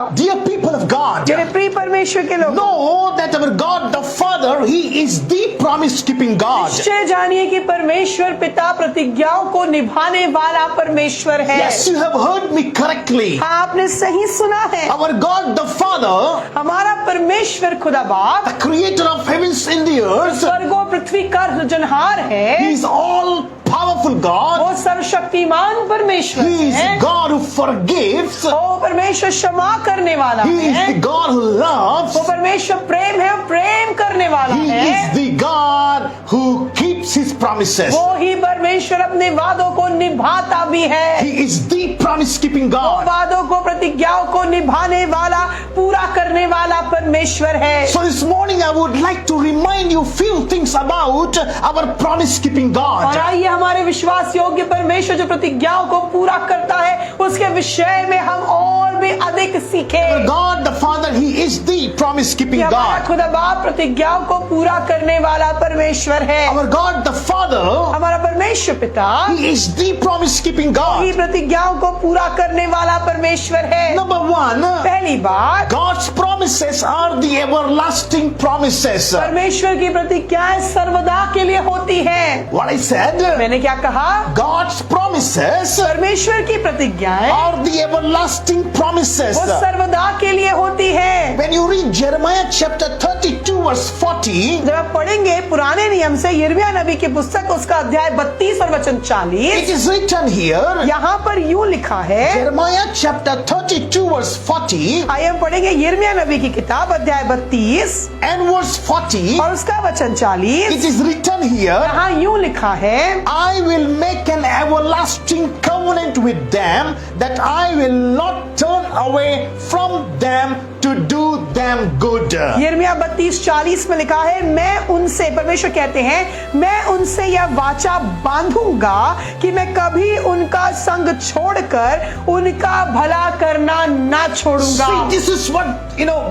Dear people of God, मेरे प्रिय परमेश्वर के लोग, know that our God the Father, He is the promise keeping God. निश्चय जानिए कि परमेश्वर पिता प्रतिज्ञाओं को निभाने वाला परमेश्वर है। Yes, you have heard me correctly. हाँ, आपने सही सुना है। Our God the Father, हमारा परमेश्वर खुदा बाप, the creator of heavens and the earth, स्वर्ग और पृथ्वी का सृजनहार He है। is all powerful God. वो सर्वशक्तिमान परमेश्वर He is है। the God who forgives. वो परमेश्वर क्षमा करने वाला He is है। the God who loves. वो परमेश्वर प्रेम है, प्रेम करने वाला He है। is the God who keeps His promises. वो ही परमेश्वर अपने वादों को निभाता भी है। He is the promise keeping वो God. वादों को, प्रतिज्ञाओं को निभाने वाला, पूरा करने वाला परमेश्वर है। So this morning I would like to remind you few things about our promise keeping और God. आइए हमारे विश्वास योग्य परमेश्वर जो प्रतिज्ञाओं को पूरा करता है उसके विषय में हम और भी अधिक सीखें। Our God the Father, He is the promise कि keeping हमारा God. खुदा बाप प्रतिज्ञाओं को पूरा करने वाला परमेश्वर है। Our God the Father, हमारा परमेश्वर पिता He is the promise keeping he God. प्रतिज्ञाओं को पूरा करने वाला परमेश्वर है। Number one, पहली बात, God's promises are the everlasting promises. परमेश्वर की प्रतिज्ञाएं सर्वदा के लिए होती हैं। What I said, मैंने क्या कहा? God's promises परमेश्वर की प्रतिज्ञाएं are the everlasting promises. वो सर्वदा के लिए होती है। When you read Jeremiah chapter 32 verse 40, जब आप पढ़ेंगे पुराने नियम से यिर्मयाह नबी की पुस्तक उसका अध्याय 32 और वचन 40, it is written here, यहाँ पर यूं लिखा है। Jeremiah chapter 32 verse 40 आइए हम पढ़ेंगे यिर्मयाह नबी की किताब अध्याय 32 and verse 40, और उसका वचन 40, it is written here, यहाँ यूं लिखा है, I will make an everlasting covenant with them, that I will not turn away from them to do them good. यिर्मयाह 32:40 में लिखा है, मैं उनसे, परमेश्वर कहते हैं, मैं उनसे यह वाचा बांधूंगा कि मैं कभी उनका संग छोड़कर उनका भला करना ना छोड़ूंगा। See, this is what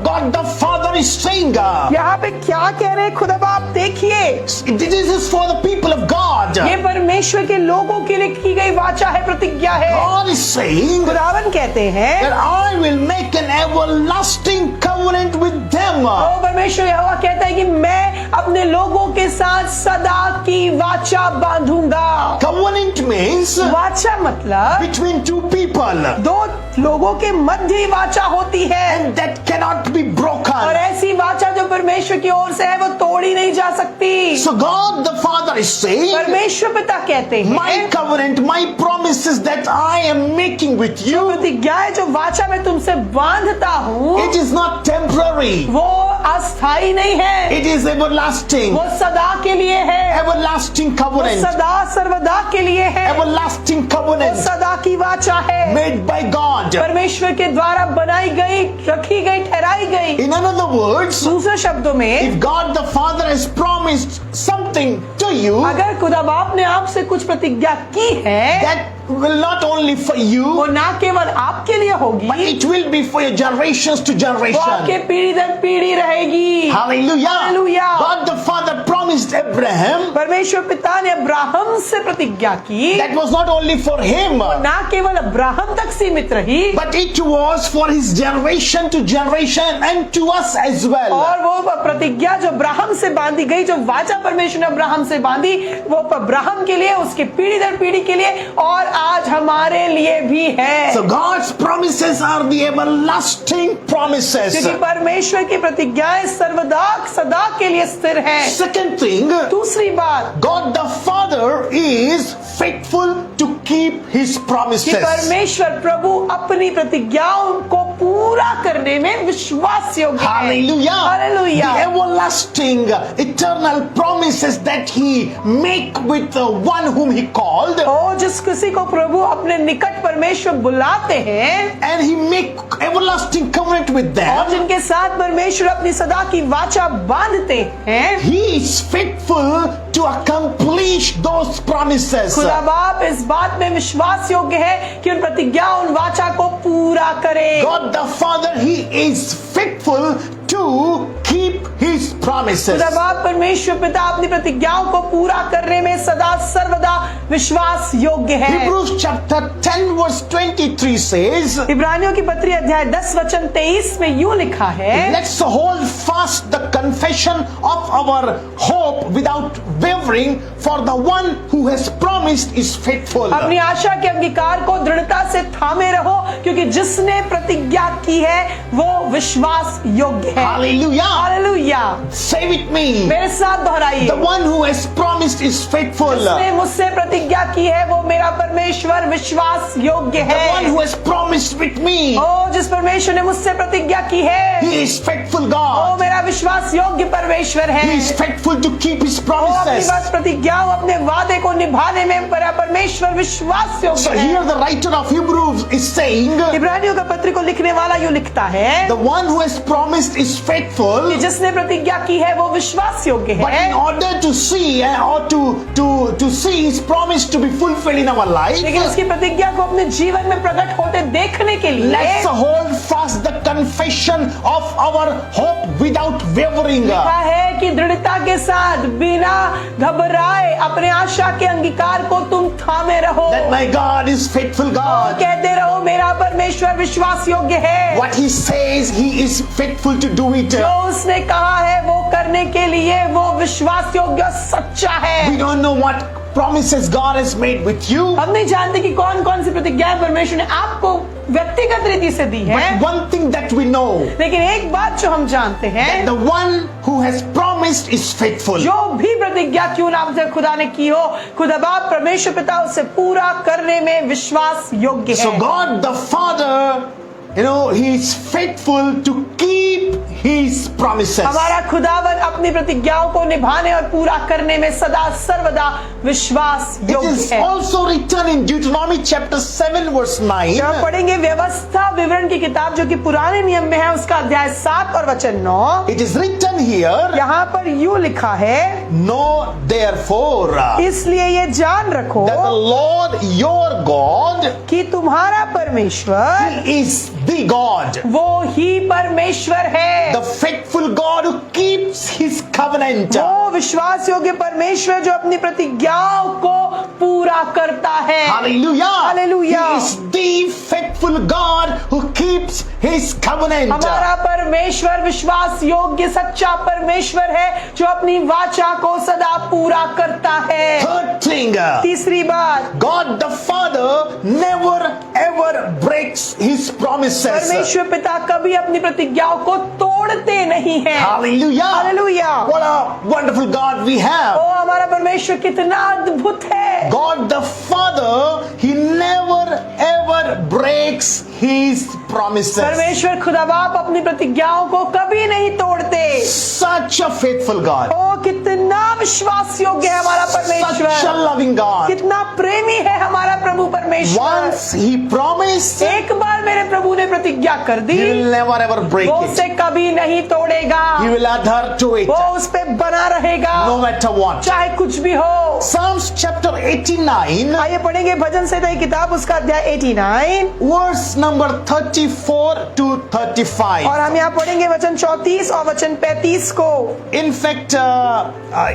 God the Father is saying. यहाँ पे क्या कह रहे हैं खुदा बाप? देखिए, This is for the people of God. ये परमेश्वर के लोगों के लिए की गई वाचा है, प्रतिज्ञा है। God is saying that खुदावन कहते हैं, I will make an everlasting covenant with them. ओ परमेश्वर यहोवा कहता है कि मैं अपने लोगों के साथ सदा की वाचा बांधूंगा। Covenant means वाचा मतलब between two people, दो लोगों के मध्य ही वाचा होती है, and that cannot be और broken. ऐसी वाचा जो परमेश्वर की ओर से है वो तोड़ी नहीं जा सकती। So God the Father is saying, परमेश्वर पिता कहते my हैं, covenant, my promises that I am making with you, प्रतिज्ञाएं जो वाचा मैं तुमसे बांधता हूँ it is not temporary. वो अस्थाई नहीं है, It is everlasting. वो सदा के लिए है, Everlasting वो covenant. सदा सर्वदा के लिए है, Everlasting वो covenant सदा की वाचा है, made by God. परमेश्वर के द्वारा बनाई गई, रखी गई, ठहराई गई। In other words, दूसरे शब्दों में, if God the Father has promised something to you, अगर खुदा बाप ने आपसे कुछ प्रतिज्ञा की है, that will not only for you, वो ना केवल आपके लिए होगी, but it will be for your generations to वो आपके generation. पीढ़ी दर पीढ़ी रहेगी। Hallelujah. Hallelujah. God the Father promised Abraham, परमेश्वर पिता ने अब्राहम से प्रतिज्ञा की, that was not only for him, ना केवल अब्राहम तक सीमित रही, but it was for his generation to generation and to us as well. और वो प्रतिज्ञा जो अब्राहम से बांधी गई, जो वाचा परमेश्वर ने अब्राहम से बांधी, वो अब्राहम के लिए, उसके पीढ़ी दर पीढ़ी के लिए और आज हमारे लिए भी है। So God's promises are the everlasting promises. क्योंकि परमेश्वर की प्रतिज्ञाएं सर्वदा सदा के लिए स्थिर है। Second thing, दूसरी बात, God the Father is faithful to keep His कि promises. परमेश्वर प्रभु अपनी प्रतिज्ञाओं को पूरा करने में विश्वास योग्य है। Hallelujah. Hallelujah. The everlasting, eternal promises that He make with the one whom He called, ओ जिस किसी को प्रभु अपने निकट परमेश्वर बुलाते हैं and He make everlasting covenant with और them. जिनके साथ परमेश्वर अपनी सदा की वाचा बांधते हैं, He is faithful to accomplish those promises. खुदा बाप इस बात में विश्वास योग्य है कि उन प्रतिज्ञा, उन वाचा को पूरा करे। God the Father, He is faithful to keep his promises. खुदा बाप परमेश्वर पिता अपनी प्रतिज्ञाओं को पूरा करने में सदा सर्वदा विश्वास योग्य है। Hebrews chapter 10 verse 23 says, इब्रानियों की पत्री अध्याय 10 वचन 23 में यूं लिखा है, let's hold fast the confession of our hope without wavering, for the one who has promised is faithful. अपनी आशा के अंगीकार को दृढ़ता से थामे रहो, क्योंकि जिसने प्रतिज्ञा की है वो विश्वास योग्य है। Hallelujah. Hallelujah. Say with me. मेरे साथ दोहराइए, The one who has promised is faithful. जिसने मुझसे प्रतिज्ञा की है वो मेरा परमेश्वर विश्वास योग्य The one है। who has promised with me, ओ जिस परमेश्वर ने मुझसे प्रतिज्ञा की है he is faithful वो God. मेरा विश्वास योग्य परमेश्वर है। He is faithful to keep his वो अपनी promises. बात प्रतिज्ञाओं अपने वादे को निभाने में मेरा परमेश्वर विश्वास So योग्य here है। the writer of Hebrews is saying, इब्रानियों का पत्र को लिखने वाला यूं लिखता है the one who has promised is faithful. कि जिसने प्रतिज्ञा की है वो विश्वास योग्य But in है। order to see or to see his promise to be fulfilled in our life, लेकिन उसकी प्रतिज्ञा को अपने जीवन में प्रकट होते देखने के लिए let's hold fast the confession of our hope without wavering. लिखा है कि दृढ़ता के साथ बिना घबराए अपने आशा के अंगीकार को तुम थामे रहो। That my God is faithful God. कहते रहो मेरा परमेश्वर विश्वास योग्य है। What he says, he is faithful to do it. जो उसने कहा है वो करने के लिए वो विश्वास योग्य और सच्चा है। We don't know what promises God has made with you. हम नहीं जानते कि कौन कौन सी प्रतिज्ञाएं परमेश्वर ने आपको व्यक्तिगत रीति से दी है, But one thing that we know, लेकिन एक बात जो हम जानते हैं, that the one who has promised is faithful. जो भी प्रतिज्ञा क्यों ना हमसे खुदा ने की हो, खुदा बाप परमेश्वर पिता उसे पूरा करने में विश्वास योग्य So है। God the Father, he is faithful to keep his promises. हमारा खुदावन अपनी प्रतिज्ञाओं को निभाने और पूरा करने में सदा सर्वदा विश्वास It योग्य is है। also written in Deuteronomy chapter 7 verse 9. जब हम पढ़ेंगे व्यवस्था विवरण की किताब जो कि पुराने नियम में है, उसका अध्याय 7 और वचन 9, It is written here, यहाँ पर यूं लिखा है, know therefore इसलिए ये जान रखो that the Lord your God कि तुम्हारा परमेश्वर is the God, वो ही परमेश्वर है, the faithful God who keeps his covenant. वो विश्वास योग्य परमेश्वर जो अपनी प्रतिज्ञाओं को पूरा करता है। Hallelujah. Hallelujah. He is the faithful God who keeps his covenant. हमारा परमेश्वर विश्वास योग्य सच्चा परमेश्वर है जो अपनी वाचा को सदा पूरा करता है। Third thing, तीसरी बात, God the Father never ever breaks his promises. परमेश्वर पिता कभी अपनी प्रतिज्ञाओं को तोड़ते नहीं हैं। Hallelujah. Hallelujah. What a wonderful God we O have. हमारा परमेश्वर कितना अद्भुत है। God the Father, he never ever breaks his promises. परमेश्वर खुदा बाप अपनी प्रतिज्ञाओं को कभी नहीं तोड़ते। Such a faithful God. ओ कितना विश्वास योग्य है हमारा Such a परमेश्वर, loving God. कितना प्रेमी है हमारा प्रभु परमेश्वर। Once he promised, एक बार मेरे प्रभु ने प्रतिज्ञा कर दी, he will never ever break वो it. उसे कभी नहीं तोड़ेगा। He will adhere to it वो उस पे बना रहेगा no matter what. चाहे कुछ भी हो। Psalms chapter 89 आइए पढ़ेंगे भजन संहिता की किताब उसका अध्याय 89 verse number 34 to 35. और हम यहाँ पढ़ेंगे वचन 34 और वचन 35 को। In fact,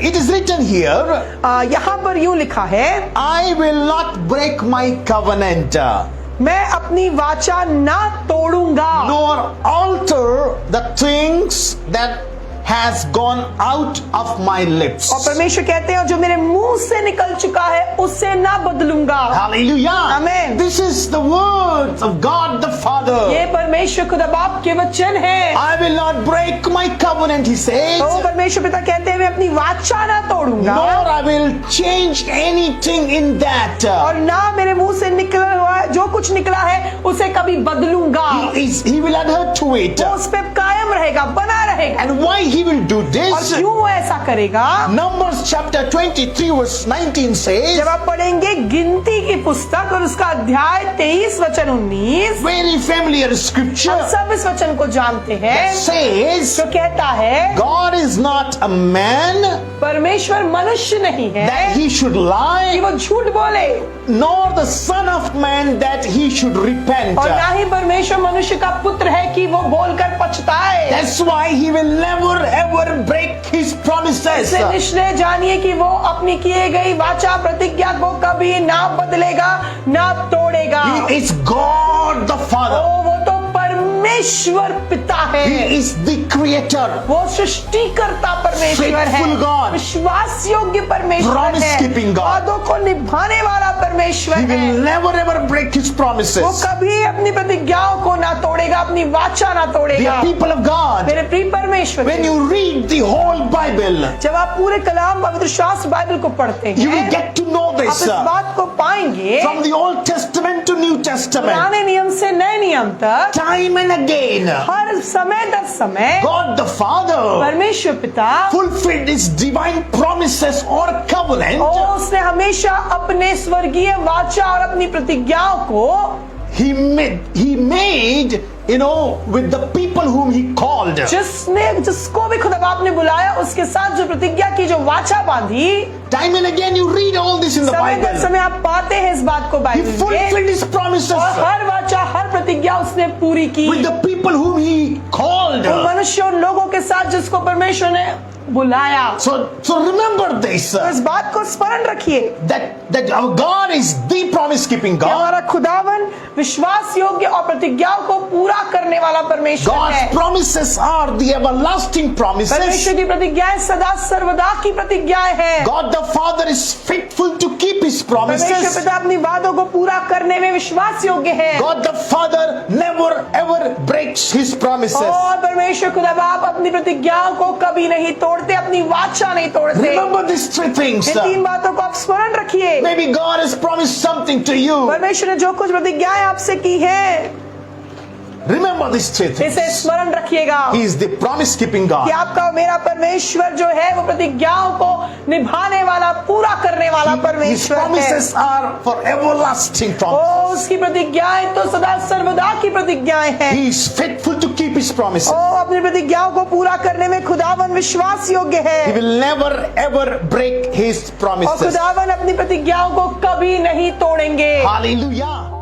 it is written here, यहाँ पर यूं लिखा है, I will not break my covenant, मैं अपनी वाचा ना तोड़ूंगा nor alter the things that has gone out of my lips. और परमेश्वर कहते हैं जो मेरे मुंह से निकल चुका है उसे ना बदलूंगा। Hallelujah. Amen. This is the words of God the Father. ये परमेश्वर खुदा बाप के वचन है। I will not break my covenant, he says, तो परमेश्वर पिता कहते हैं मैं अपनी वाचा ना तोड़ूंगा nor I will change anything in that. और ना मेरे मुंह से निकला हुआ जो कुछ निकला है उसे कभी बदलूंगा। He will adhere to it. वो उस पे कायम रहेगा, बना रहेगा। And why he will do और this? क्यों वो ऐसा करेगा? Numbers chapter 23 verse 19 says, जब आप पढ़ेंगे गिनती की पुस्तक और उसका अध्याय 23 वचन 19, very familiar scripture, हम सब इस वचन को जानते हैं, says, जो कहता है God is not a man परमेश्वर मनुष्य नहीं है that he should कि lie, वो झूठ बोले, nor the son of man that he should repent. और ना ही परमेश्वर मनुष्य का पुत्र है कि वो बोलकर पछताए। That's why he will never ever break his promises. इसलिए निश्चय जानिए कि वो अपनी किए गई वाचा प्रतिज्ञा को कभी ना बदलेगा, ना तोड़ेगा। He is God the Father. वो तो परमेश्वर पिता है। He is the creator. वो सृष्टिकर्ता परमेश्वर है, Faithful God. विश्वास योग्य परमेश्वर Promise है, keeping God. वादों को निभाने वाला परमेश्वर He है। will never ever break his वो promises. कभी अपनी प्रतिज्ञाओं को ना तोड़ेगा, अपनी वाचा ना Dear तोड़ेगा। people of God, मेरे प्रिय परमेश्वर, when you read the whole Bible, जब आप पूरे कलाम पवित्र शास्त्र बाइबल को पढ़ते you will हैं, get to know आप this इस बात को पाएंगे from the Old Testament to New Testament. पुराने नियम से नए नियम तक, Time and again, हर समय दर समय God the Father परमेश्वर पिता fulfilled his divine promises or covenant. और उसने हमेशा अपने स्वर्गीय वाचा और अपनी प्रतिज्ञाओं को He made, with the people whom he called. जिसको भी खुदा बाप ने बुलाया उसके साथ जो प्रतिज्ञा की, जो वाचा बांधी, Time and again you read all this in the समय दर Bible. समय आप पाते हैं इस बात को He बाइबल में। fulfilled his promises और हर वाचा, हर प्रतिज्ञा उसने पूरी की with the people whom he called. उन मनुष्यों, उन लोगों के साथ जिसको परमेश्वर ने बुलाया। So remember this, तो इस बात को स्मरण रखिए that our God is the promise keeping कि God. हमारा खुदावन विश्वास योग्य और प्रतिज्ञाओं को पूरा करने वाला परमेश्वर God's है। promises are the everlasting promises. परमेश्वर की प्रतिज्ञाएं सदा सर्वदा की प्रतिज्ञाएं हैं। God the Father is faithful to keep his परमेश्वर promises. पिता अपनी वादों को पूरा करने में विश्वास योग्य है God the Father never ever breaks his promises. और परमेश्वर खुदा बाप अपनी प्रतिज्ञाओं को कभी नहीं तोड़ते, अपनी वाचा नहीं तोड़ते। Remember these three things. इन तीन बातों को आप स्मरण रखिए। Maybe God has promised something to you. परमेश्वर ने जो कुछ प्रतिज्ञाएं आपसे की हैं, Remember these three things. इसे स्मरण रखिएगा He is the promise keeping कि God. आपका मेरा परमेश्वर जो है वो प्रतिज्ञाओं को निभाने वाला, पूरा करने वाला His परमेश्वर है। promises are for everlasting O promises. उसकी प्रतिज्ञाएं तो सदा सर्वदा की प्रतिज्ञाएं हैं। He is faithful to keep his promises. ओ अपनी प्रतिज्ञाओं को पूरा करने में खुदावन विश्वास योग्य He है will never ever break his और promises. खुदावन अपनी प्रतिज्ञाओं को कभी नहीं तोड़ेंगे। Hallelujah.